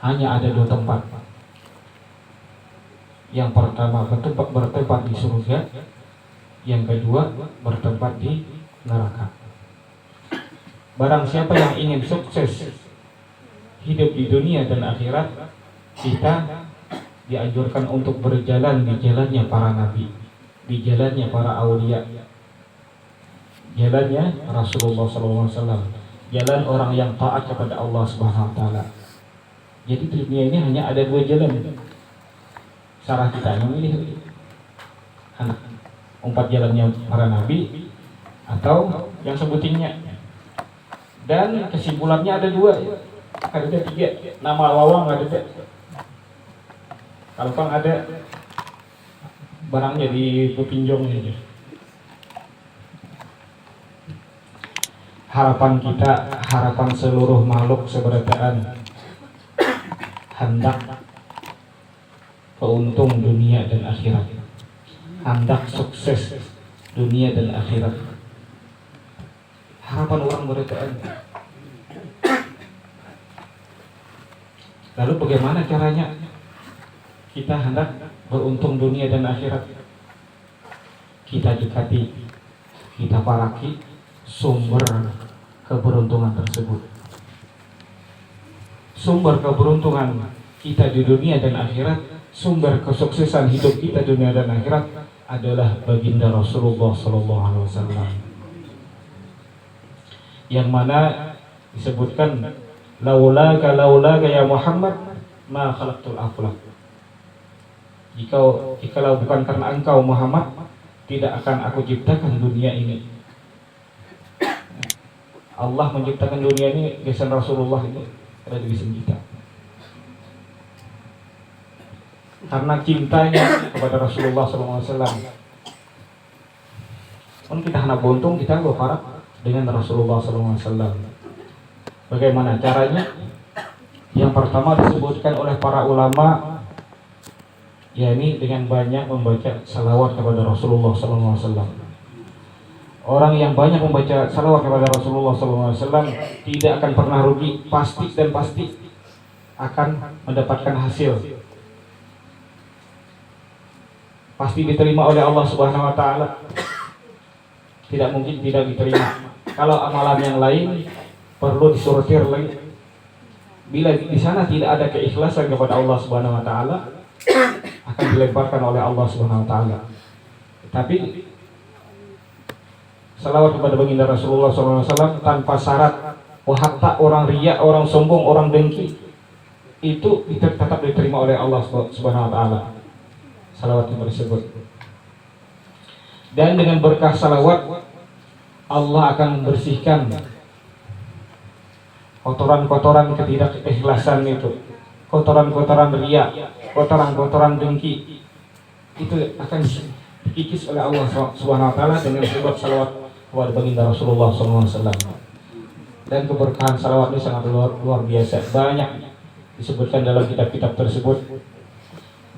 hanya ada dua tempat. Yang pertama bertempat di surga, yang kedua bertempat di neraka. Barang siapa yang ingin sukses hidup di dunia dan akhirat, kita dianjurkan untuk berjalan di jalannya para nabi, di jalannya para aulia, jalannya Rasulullah SAW, jalan orang yang taat kepada Allah Subhanahu Wa Taala. Jadi di dunia ini hanya ada dua jalan. Sarah kita memilih anak 4 jalannya para nabi atau yang sebutinnya. Dan kesimpulannya ada 2, ada 3. Nama Wawang ada. Kalau Kang ada barangnya di Pepinjong aja. Harapan kita, harapan seluruh makhluk seberataan hendak keuntung dunia dan akhirat, hendak sukses dunia dan akhirat. Harapan orang berataan. Lalu bagaimana caranya kita hendak beruntung dunia dan akhirat? Kita dekati, kita paraki sumber keberuntungan tersebut. Sumber keberuntungan kita di dunia dan akhirat, sumber kesuksesan hidup kita dunia dan akhirat adalah baginda Rasulullah SAW, yang mana disebutkan laulaka ya Muhammad ma khalaqtul aflaq. Jikalau bukan karena engkau Muhammad, tidak akan aku ciptakan dunia ini. Allah menciptakan dunia ini, gesan Rasulullah ini ada di gesan kita. Karena cintanya kepada Rasulullah SAW. Pun kita hendak beruntung, kita berharap dengan Rasulullah SAW. Bagaimana caranya? Yang pertama disebutkan oleh para ulama, yakni dengan banyak membaca salawat kepada Rasulullah SAW. Orang yang banyak membaca salawat kepada Rasulullah SAW tidak akan pernah rugi, pasti akan mendapatkan hasil. Pasti diterima oleh Allah Subhanahu Wa Taala. Tidak mungkin tidak diterima. Kalau amalan yang lain perlu disortir lagi. Bila di sana tidak ada keikhlasan kepada Allah Subhanahu Wa Taala, akan dilemparkan oleh Allah Subhanahu Wa Taala. Tapi salawat kepada baginda Rasulullah SAW tanpa syarat, hatta orang riya, orang sombong, orang dengki, itu tetap diterima oleh Allah Subhanahu Wa Taala. Salawat tersebut. Dan dengan berkah salawat, Allah akan membersihkan kotoran-kotoran ketidakikhlasan itu, kotoran-kotoran riya, kotoran-kotoran dengki, itu akan dikikis oleh Allah Subhanahu Wa Taala dengan sebab salawat kepada baginda Rasulullah SAW. Dan keberkahan salawat ini sangat luar biasa, banyak disebutkan dalam kitab-kitab tersebut.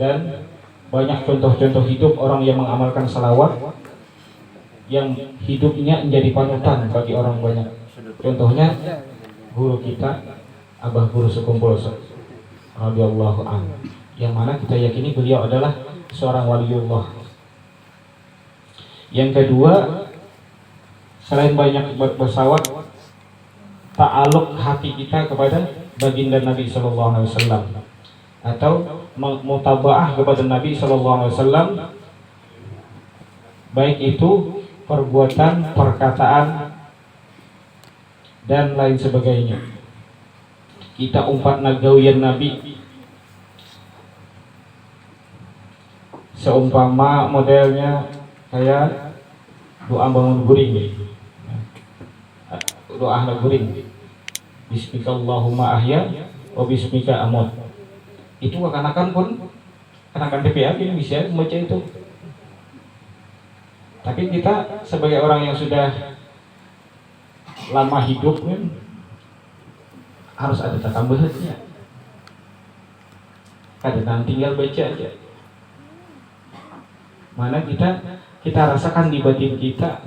Dan banyak contoh-contoh hidup orang yang mengamalkan salawat, yang hidupnya menjadi panutan bagi orang banyak. Contohnya guru kita, Abah Guru Sekumpul radhiyallahu anhu, yang mana kita yakini beliau adalah seorang waliullah. Yang kedua, selain banyak bersalawat, ta'aluk hati kita kepada baginda Nabi Sallallahu Alaihi Wasallam, atau mutabaah kepada Nabi Sallallahu Alaihi Wasallam, baik itu perbuatan, perkataan, dan lain sebagainya. Kita umpat nagawian Nabi, seumpama modelnya kayak doa bangun guring, doa guring, Bismikallahumma ahya wa bismika amut. Itu akan pun akan TPA ini bisa membaca itu. Tapi kita sebagai orang yang sudah lama hidup kan, harus ada tambahannya. Kadang tinggal baca aja. Mana kita rasakan di batin kita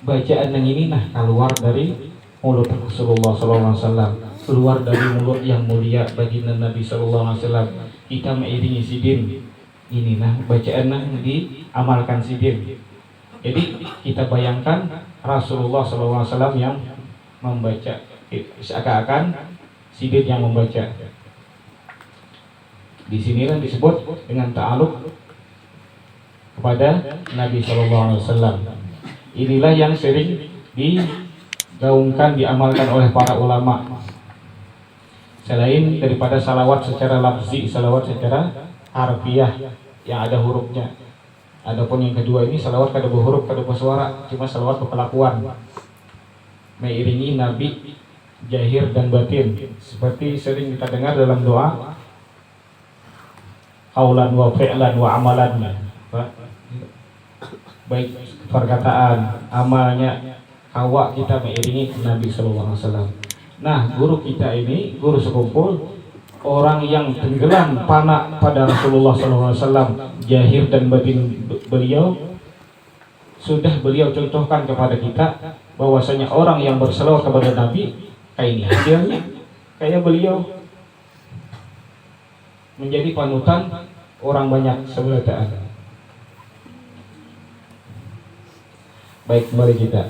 bacaan yang ini keluar dari mulut Rasulullah SAW. keluar dari mulut yang mulia baginda Nabi Sallallahu Alaihi Wasallam. Kita mengiringi sidin ini nah bacaan nah diamalkan sidin. Jadi kita bayangkan Rasulullah Sallallahu Alaihi Wasallam yang membaca, seakan-akan sidin yang membaca. Di sinilah disebut dengan ta'aluk kepada Nabi Sallallahu Alaihi Wasallam. Inilah yang sering digaungkan, diamalkan oleh para ulama. Selain daripada salawat secara lafzi, salawat secara harfiah yang ada hurufnya. Adapun yang kedua ini salawat kada berhuruf, kada bersuara, cuma salawat berkelakuan. Mengiringi Nabi jahir dan batin, seperti sering kita dengar dalam doa qaulan wa fi'lan wa amalan. Baik perkataan, amalnya, hawa kita mengiringi Nabi Sallallahu Alaihi Wasallam. Nah, guru kita ini, guru sekumpul, orang yang tenggelam panak pada Rasulullah Sallallahu Alaihi Wasallam, jahir dan batin beliau, sudah beliau contohkan kepada kita bahwasanya orang yang berselawat kepada Nabi kayak ini hasilnya, kayak beliau menjadi panutan orang banyak sebelah ta'ala. Baik, mari kita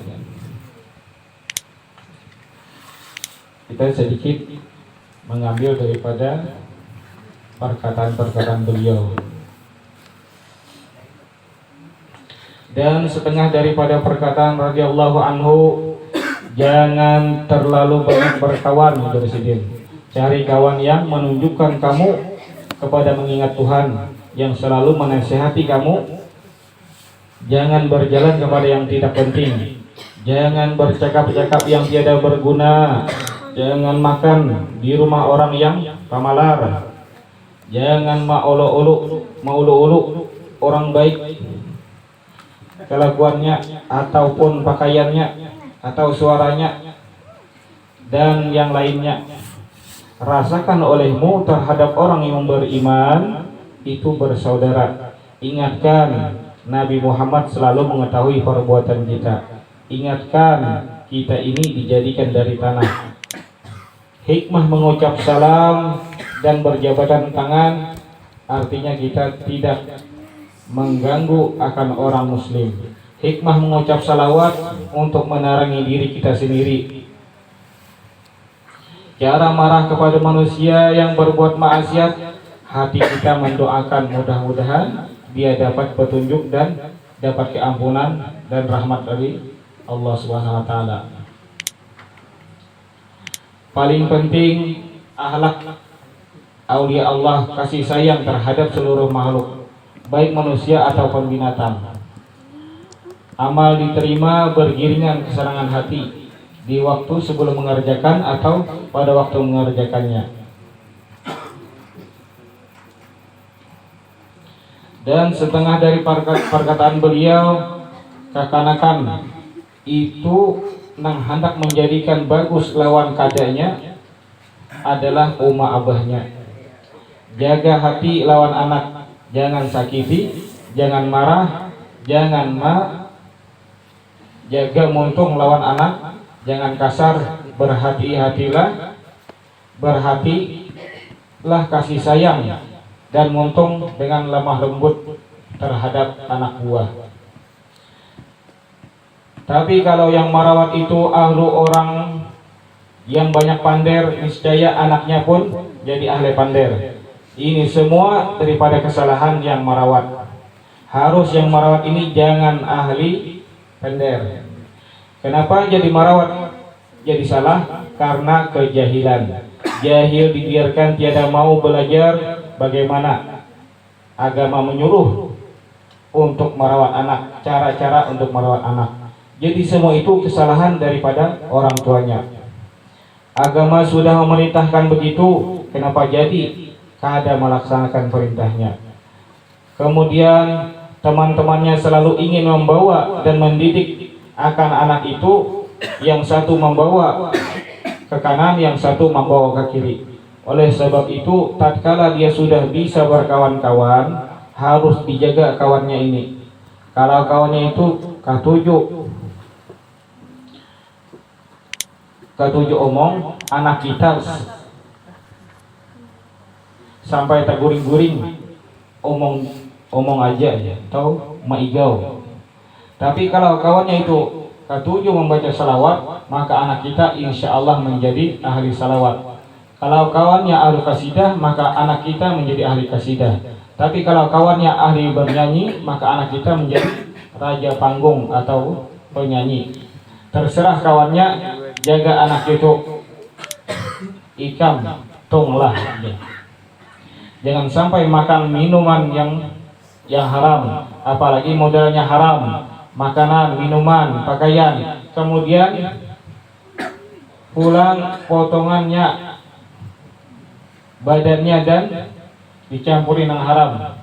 sedikit mengambil daripada perkataan-perkataan beliau. Dan setengah daripada perkataan radhiyallahu anhu, jangan terlalu banyak berkawan dari sidin. Cari kawan yang menunjukkan kamu kepada mengingat Tuhan, yang selalu menasihati kamu. Jangan berjalan kepada yang tidak penting. Jangan bercakap-cakap yang tiada berguna. Jangan makan di rumah orang yang pamalar. Jangan maulu-ulu orang baik, kelakuannya ataupun pakaiannya atau suaranya dan yang lainnya. Rasakan olehmu terhadap orang yang beriman itu bersaudara. Ingatkan, Nabi Muhammad selalu mengetahui perbuatan kita. Ingatkan, kita ini dijadikan dari tanah. Hikmah mengucap salam dan berjabatan tangan artinya kita tidak mengganggu akan orang muslim. Hikmah mengucap salawat untuk menerangi diri kita sendiri. Cara marah kepada manusia yang berbuat maksiat, hati kita mendoakan mudah-mudahan dia dapat petunjuk dan dapat keampunan dan rahmat dari Allah Subhanahu wa taala. Paling penting akhlak aulia Allah, kasih sayang terhadap seluruh makhluk, baik manusia ataupun binatang. Amal diterima bergiringan kesenangan hati di waktu sebelum mengerjakan atau pada waktu mengerjakannya. Dan setengah dari perkataan beliau, kekanakan itu nang hendak menjadikan bagus lawan kadanya adalah uma abahnya. Jaga hati lawan anak, jangan sakiti, jangan marah, jangan jaga muntung lawan anak, jangan kasar, berhati-hatilah kasih sayang dan muntung dengan lemah lembut terhadap anak buah. Tapi kalau yang merawat itu ahlu orang yang banyak pander, niscaya anaknya pun jadi ahli pander. Ini semua daripada kesalahan yang merawat. Harus yang merawat ini jangan ahli pander. Kenapa jadi merawat jadi salah? Karena kejahilan. Jahil dibiarkan tiada mau belajar bagaimana agama menyuruh untuk merawat anak, cara-cara untuk merawat anak. Jadi semua itu kesalahan daripada orang tuanya. Agama sudah memerintahkan begitu, kenapa jadi kada melaksanakan perintahnya? Kemudian teman-temannya selalu ingin membawa dan mendidik akan anak itu, yang satu membawa ke kanan, yang satu membawa ke kiri. Oleh sebab itu, tatkala dia sudah bisa berkawan-kawan, harus dijaga kawannya ini. Kalau kawannya itu ketujuh, ketujuh omong anak kita sampai terguring-guring omong aja atau maigau. Tapi kalau kawannya itu ketujuh membaca salawat, maka anak kita insya Allah menjadi ahli salawat. Kalau kawannya ahli kasidah, maka anak kita menjadi ahli kasidah. Tapi kalau kawannya ahli bernyanyi, maka anak kita menjadi raja panggung atau penyanyi. Terserah kawannya, jaga anak itu ikam tonglah. Jangan sampai makan minuman yang haram, apalagi modalnya haram, makanan, minuman, pakaian. Kemudian pulang potongannya badannya dan dicampuri dengan haram.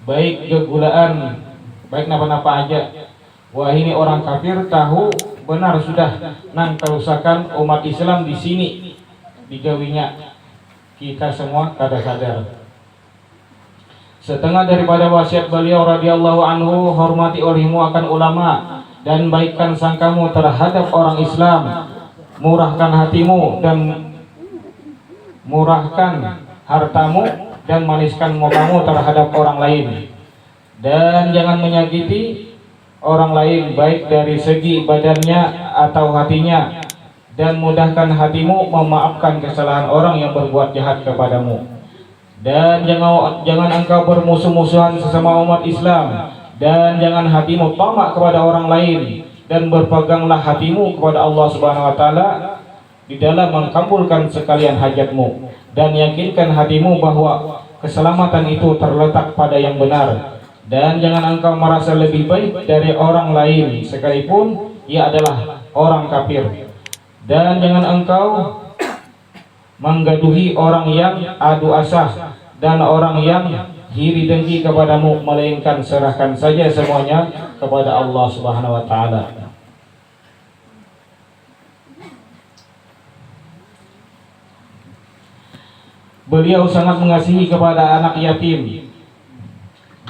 Baik kegulaan, baik napa-napa aja. Wah, ini orang kafir tahu benar sudah nang kerusakan umat Islam di sini digawinya. Kita semua kada sadar. Setengah daripada wasiat beliau radhiyallahu anhu, hormati olehmu akan ulama dan baikkan sangkamu terhadap orang Islam, murahkan hatimu dan murahkan hartamu dan maniskan mukamu terhadap orang lain, dan jangan menyakiti orang lain baik dari segi badannya atau hatinya, dan mudahkan hatimu memaafkan kesalahan orang yang berbuat jahat kepadamu. Dan jangan engkau bermusuh-musuhan sesama umat Islam, dan jangan hatimu tamak kepada orang lain, dan berpeganglah hatimu kepada Allah Subhanahu wa taala di dalam mengkabulkan sekalian hajatmu, dan yakinkan hatimu bahwa keselamatan itu terletak pada yang benar. Dan jangan engkau merasa lebih baik dari orang lain sekalipun ia adalah orang kafir. Dan jangan engkau menggaduhi orang yang adu asah dan orang yang iri dengki kepadamu, melainkan serahkan saja semuanya kepada Allah Subhanahu wa taala. Beliau sangat mengasihi kepada anak yatim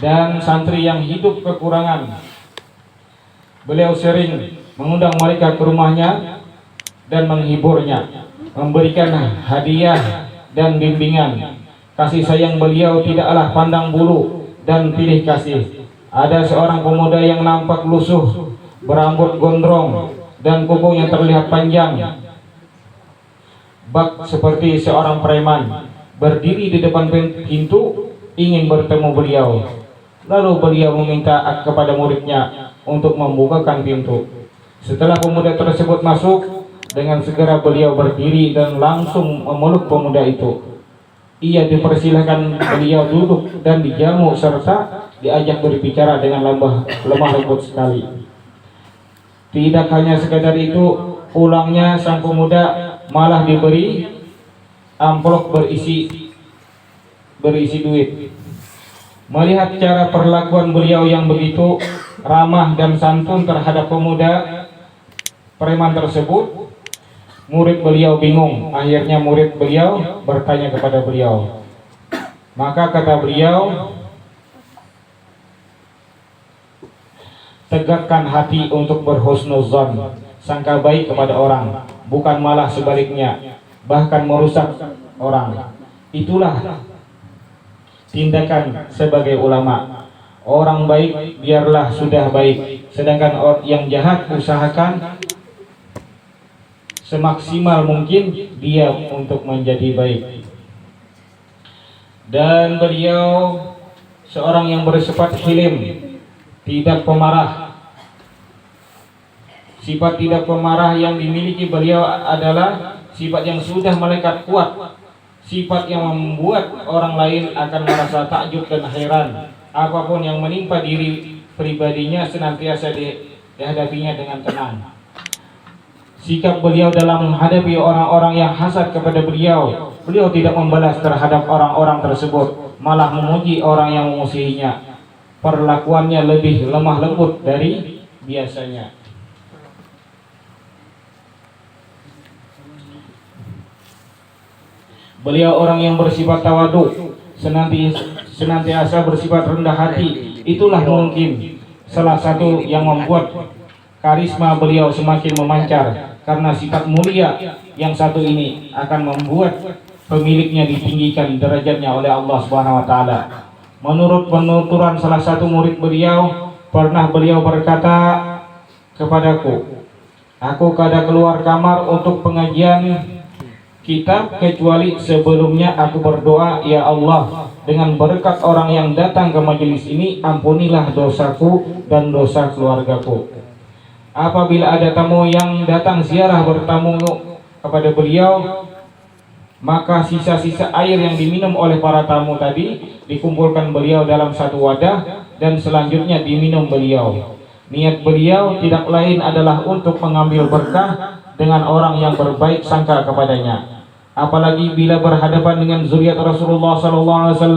dan santri yang hidup kekurangan. Beliau sering mengundang mereka ke rumahnya dan menghiburnya, memberikan hadiah dan bimbingan. Kasih sayang beliau tidaklah pandang bulu dan pilih kasih. Ada seorang pemuda yang nampak lusuh, berambut gondrong dan kuku yang terlihat panjang, bak seperti seorang preman, berdiri di depan pintu ingin bertemu beliau. Lalu beliau meminta kepada muridnya untuk membukakan pintu. Setelah pemuda tersebut masuk, dengan segera beliau berdiri dan langsung memeluk pemuda itu. Ia dipersilahkan beliau duduk dan dijamu serta diajak berbicara dengan lemah lembut sekali. Tidak hanya sekadar itu, pulangnya sang pemuda malah diberi amplop berisi duit. Melihat cara perlakuan beliau yang begitu ramah dan santun terhadap pemuda preman tersebut, murid beliau bingung. Akhirnya murid beliau bertanya kepada beliau. Maka kata beliau, tegakkan hati untuk berhusnuzon, sangka baik kepada orang, bukan malah sebaliknya, bahkan merusak orang. Itulah tindakan sebagai ulama. Orang baik biarlah sudah baik, sedangkan orang yang jahat usahakan semaksimal mungkin dia untuk menjadi baik. Dan beliau seorang yang bersifat hilim, tidak pemarah. Sifat tidak pemarah yang dimiliki beliau adalah sifat yang sudah melekat kuat, sifat yang membuat orang lain akan merasa takjub dan heran. Apapun yang menimpa diri pribadinya senantiasa dihadapinya dengan tenang. Sikap beliau dalam menghadapi orang-orang yang hasad kepada beliau, beliau tidak membalas terhadap orang-orang tersebut, malah memuji orang yang memusuhinya. Perlakuannya lebih lemah lembut dari biasanya. Beliau orang yang bersifat tawadu, senantiasa bersifat rendah hati. Itulah mungkin salah satu yang membuat karisma beliau semakin memancar, karena sifat mulia yang satu ini akan membuat pemiliknya ditinggikan derajatnya oleh Allah Subhanahu wa taala. Menurut penuturan salah satu murid beliau, pernah beliau berkata kepadaku, aku kada keluar kamar untuk pengajian kitab kecuali sebelumnya aku berdoa, ya Allah, dengan berkat orang yang datang ke majelis ini, ampunilah dosaku dan dosa keluargaku. Apabila ada tamu yang datang ziarah bertamu kepada beliau, maka sisa-sisa air yang diminum oleh para tamu tadi dikumpulkan beliau dalam satu wadah dan selanjutnya diminum beliau. Niat beliau tidak lain adalah untuk mengambil berkah dengan orang yang berbaik sangka kepadanya. Apalagi bila berhadapan dengan zuriat Rasulullah SAW,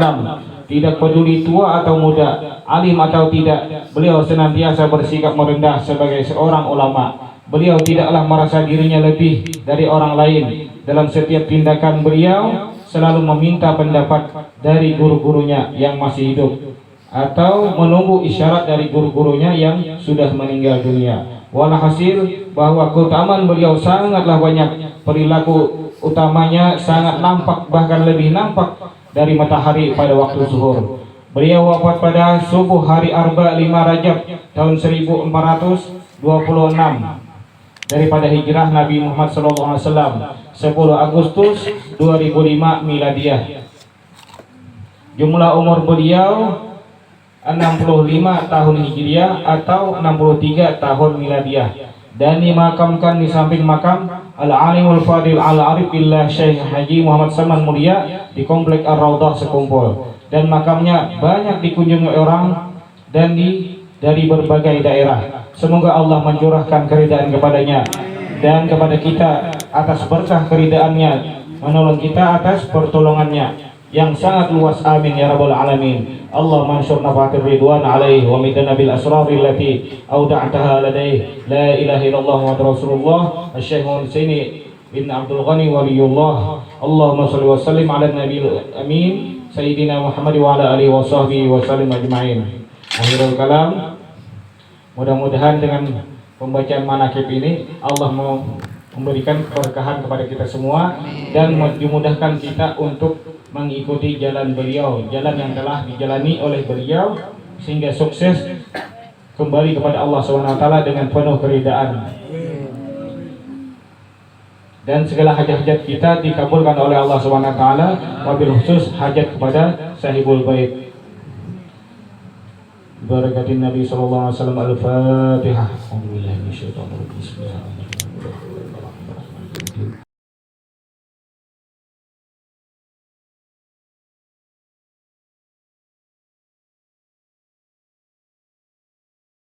tidak peduli tua atau muda, alim atau tidak, beliau senantiasa bersikap merendah sebagai seorang ulama. Beliau tidaklah merasa dirinya lebih dari orang lain. Dalam setiap tindakan beliau selalu meminta pendapat dari guru-gurunya yang masih hidup, atau menunggu isyarat dari guru-gurunya yang sudah meninggal dunia. Walhasil bahwa keutamaan beliau sangatlah banyak. Perilaku utamanya sangat nampak, bahkan lebih nampak dari matahari pada waktu zuhur. Beliau wafat pada subuh hari Arba 5 Rajab tahun 1426 daripada hijrah Nabi Muhammad SAW, 10 Agustus 2005 Miladiah. Jumlah umur beliau 65 tahun Hijriah atau 63 tahun Miladiah, dan dimakamkan di samping makam Al-Alimul Fadil Al-Arif Billah Syekh Haji Muhammad Saman Mulia di Komplek Ar-Raudhah Sekumpul. Dan makamnya banyak dikunjungi orang dan dari berbagai daerah. Semoga Allah mencurahkan keridaan kepadanya dan kepada kita atas berkah keridaannya, menolong kita atas pertolongannya yang sangat luas. Amin ya rabbal alamin. Allah mansur nafatir ridwan alaihi wa midana bil asrari allati awda'taha ladaihi. La ilaha illallah wa rasulullah Syekh Husaini bin Abdul Ghani waliyullah. Allahumma shalli wa sallim ala nabiyil amin sayyidina Muhammad wa ala alihi wa sahbihi wa sallim ajma'in. Akhirul kalam, mudah-mudahan dengan pembacaan manaqib ini Allah mau memberikan keberkahan kepada kita semua dan dimudahkan kita untuk mengikuti jalan beliau, jalan yang telah dijalani oleh beliau, sehingga sukses kembali kepada Allah SWT dengan penuh keridaan, dan segala hajat-hajat kita dikabulkan oleh Allah SWT, wabil khusus hajat kepada sahibul bait. Barakatin Nabi sallallahu alaihi wasallam. Al-Fatihah. Alhamdulillah.